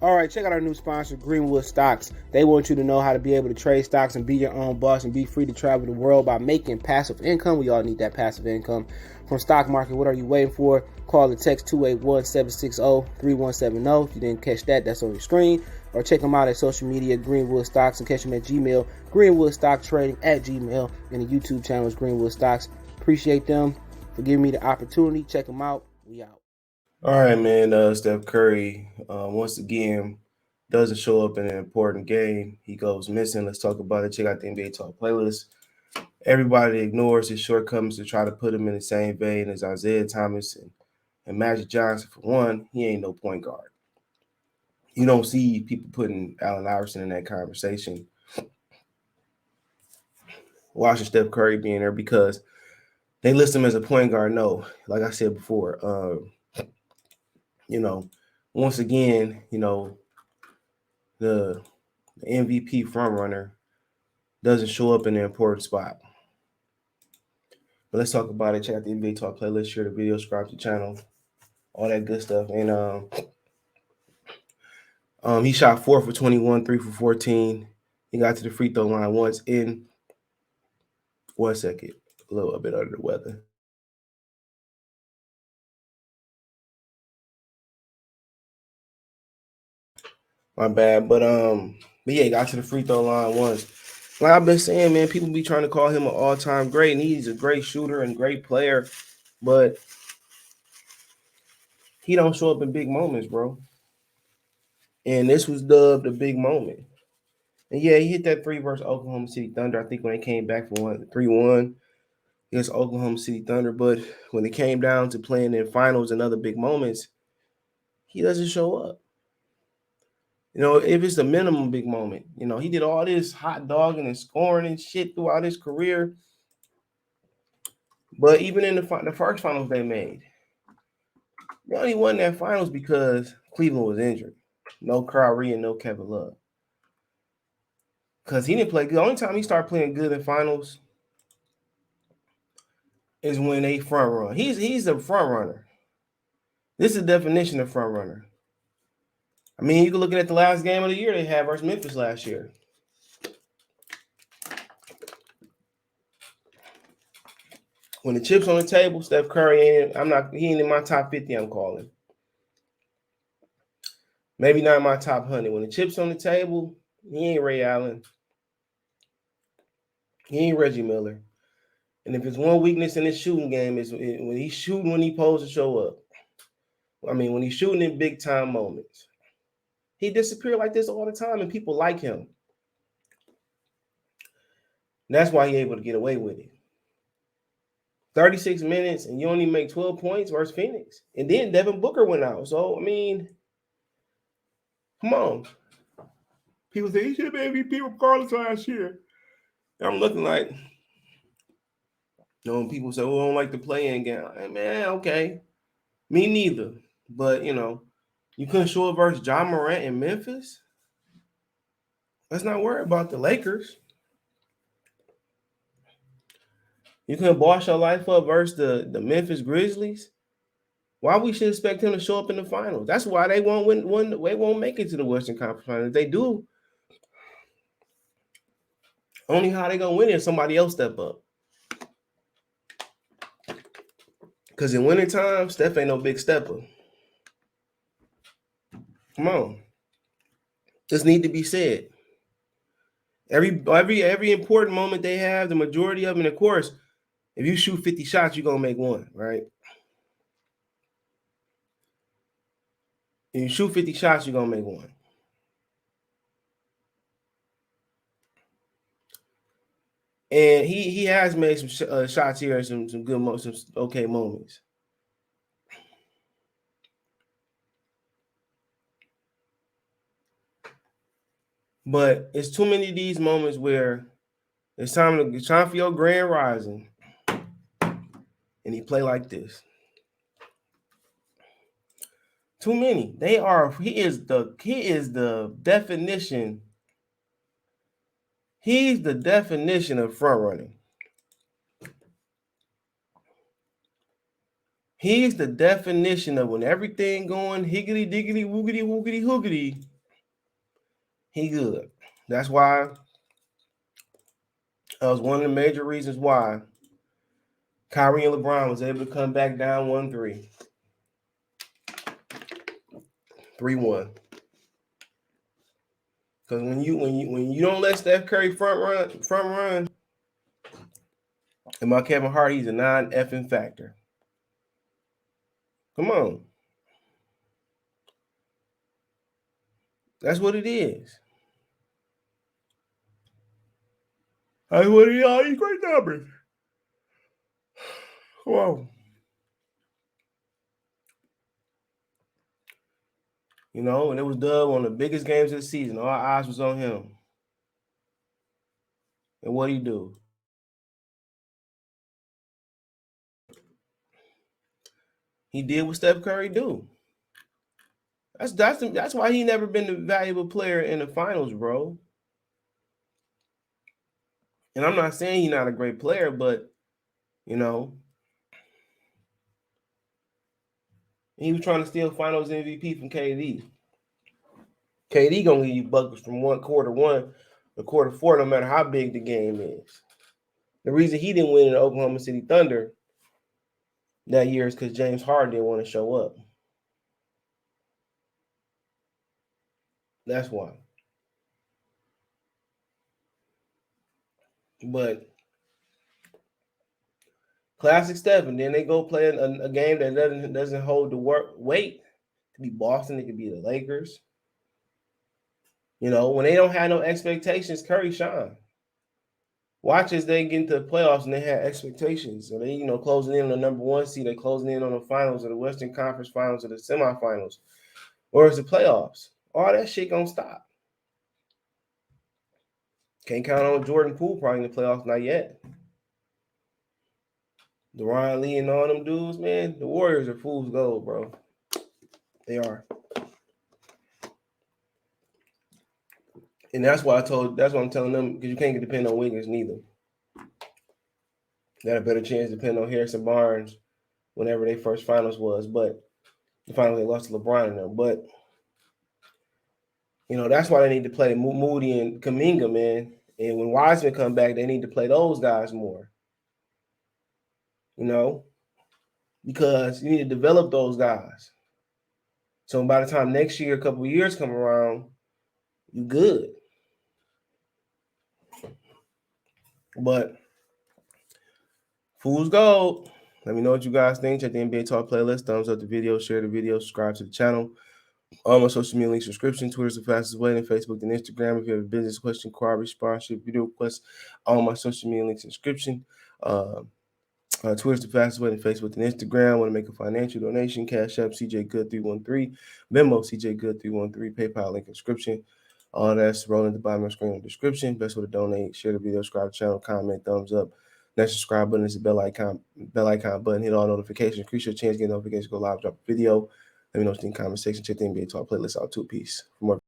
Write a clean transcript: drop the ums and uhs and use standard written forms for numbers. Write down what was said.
All right, check out our new sponsor, Greenwood Stocks. They want you to know how to be able to trade stocks and be your own boss and be free to travel the world by making passive income. We all need that passive income from stock market. What are you waiting for? Call or text 281-760-3170. If you didn't catch that, that's on your screen. Or check them out at social media, Greenwood Stocks, and catch them at Gmail, Greenwood Stock Trading at Gmail, and the YouTube channel is Greenwood Stocks. Appreciate them for giving me the opportunity. Check them out. We out. All right, man. Steph Curry, once again, doesn't show up in an important game. He goes missing. Let's talk about it. Check out the NBA Talk playlist. Everybody ignores his shortcomings to try to put him in the same vein as Isaiah Thomas and Magic Johnson. For one, he ain't no point guard. You don't see people putting Allen Iverson in that conversation. Watching Steph Curry being there because they list him as a point guard. No, like I said before, once again, the MVP frontrunner doesn't show up in an important spot. But let's talk about it. Check out the NBA Talk playlist, share the video, subscribe to the channel, all that good stuff. And he shot 4 for 21, 3 for 14. He got to the free throw line once in 1 second. A little bit under the weather. My bad. But yeah, he got to the free throw line once. Like I've been saying, man, people be trying to call him an all-time great, and he's a great shooter and great player, but he don't show up in big moments, bro. And this was dubbed a big moment. And yeah, he hit that 3 versus Oklahoma City Thunder. I think when they came back for 3-1 against Oklahoma City Thunder. But when it came down to playing in finals and other big moments, he doesn't show up. If it's a minimum big moment, he did all this hot dogging and scoring and shit throughout his career. But even in the first finals they made, they only won that finals because Cleveland was injured. No Kyrie and no Kevin Love. Because he didn't play good. The only time he started playing good in finals is when they front run. He's the front runner. This is the definition of front runner. I mean, you can look at the last game of the year they had versus Memphis last year. When the chips on the table, Steph Curry he ain't in my top 50, I'm calling. Maybe not in my top 100. When the chips on the table, he ain't Ray Allen. He ain't Reggie Miller. And if it's one weakness in his shooting game is when he's shooting when he's supposed to show up. I mean, when he's shooting in big time moments. He disappeared like this all the time, and people like him. And that's why he's able to get away with it. 36 minutes, and you only make 12 points versus Phoenix. And then Devin Booker went out. So, I mean, come on. People say he should have been MVP regardless last year. I'm looking like, when people say, well, I don't like the play-in game. Man, okay. Me neither. But, you couldn't show it versus Ja Morant in Memphis? Let's not worry about the Lakers. You couldn't boss your life up versus the Memphis Grizzlies? Why we should expect him to show up in the finals? That's why they won't win. They won't make it to the Western Conference Finals. If they do, only how they gonna win it if somebody else step up. Because in wintertime, Steph ain't no big stepper. Come on. This need to be said. Every important moment they have, the majority of them, of course, if you shoot 50 shots, you're gonna make one, right? If you shoot 50 shots, you're gonna make one. And he has made some shots here and some good, some okay moments. But it's too many of these moments where it's time for your grand rising, and he play like this. Too many. He is the definition. He's the definition of front running. He's the definition of when everything going higgity diggity woogity woogity hoogity, He good. That's why that was one of the major reasons why Kyrie and LeBron was able to come back down 1-3. 3-1. Because when you don't let Steph Curry front run, and my Kevin Hart, he's a non-effing factor. Come on. That's what it is. That's what it is. All these great numbers. Come on. You know, and it was Dub one of the biggest games of the season. All eyes was on him. And what he do? He did what Steph Curry do. That's why he never been the valuable player in the finals, bro. And I'm not saying he's not a great player, but you know, he was trying to steal Finals MVP from KD. KD gonna give you buckets from quarter one to quarter four, no matter how big the game is. The reason he didn't win in the Oklahoma City Thunder that year is because James Harden didn't want to show up. That's why. But classic Steph, and then they go play a game that doesn't hold the weight. It could be Boston, it could be the Lakers. You know, when they don't have no expectations, Curry shine. Watch as they get into the playoffs and they have expectations. So they, closing in on the number one seed, they're closing in on the finals of the Western Conference Finals or the semifinals, or it's the playoffs. All that shit gonna stop. Can't count on Jordan Poole probably in the playoffs, not yet. Deron Lee and all them dudes, man, the Warriors are fool's gold, bro. They are. And that's what I'm telling them, because you can't depend on Wiggins neither. They had a better chance to depend on Harrison Barnes whenever their first finals was, but the finals they lost to LeBron and them. But that's why they need to play Moody and Kuminga, man. And when Wiseman come back, they need to play those guys more. Because you need to develop those guys. So by the time next year, a couple of years come around, you good. But fool's gold. Let me know what you guys think. Check the NBA Talk playlist. Thumbs up the video, share the video, subscribe to the channel. All my social media links, subscription. Twitter's the fastest way, and Facebook and Instagram. If you have a business question, query, sponsorship, video request, all my social media links, subscription. Twitter's the fastest way, and Facebook and Instagram. Want to make a financial donation? Cash App CJ Good 313, Venmo CJ Good 313, PayPal link inscription. All that's rolling at the bottom of the screen in the description. Best way to donate. Share the video, subscribe to the channel, comment, thumbs up. Next subscribe button is the bell icon button. Hit all notifications. Increase your chance to get notifications. Go live, drop a video. Let me know what you think in the comment section. Check the NBA Talk playlist out. 2 piece. For more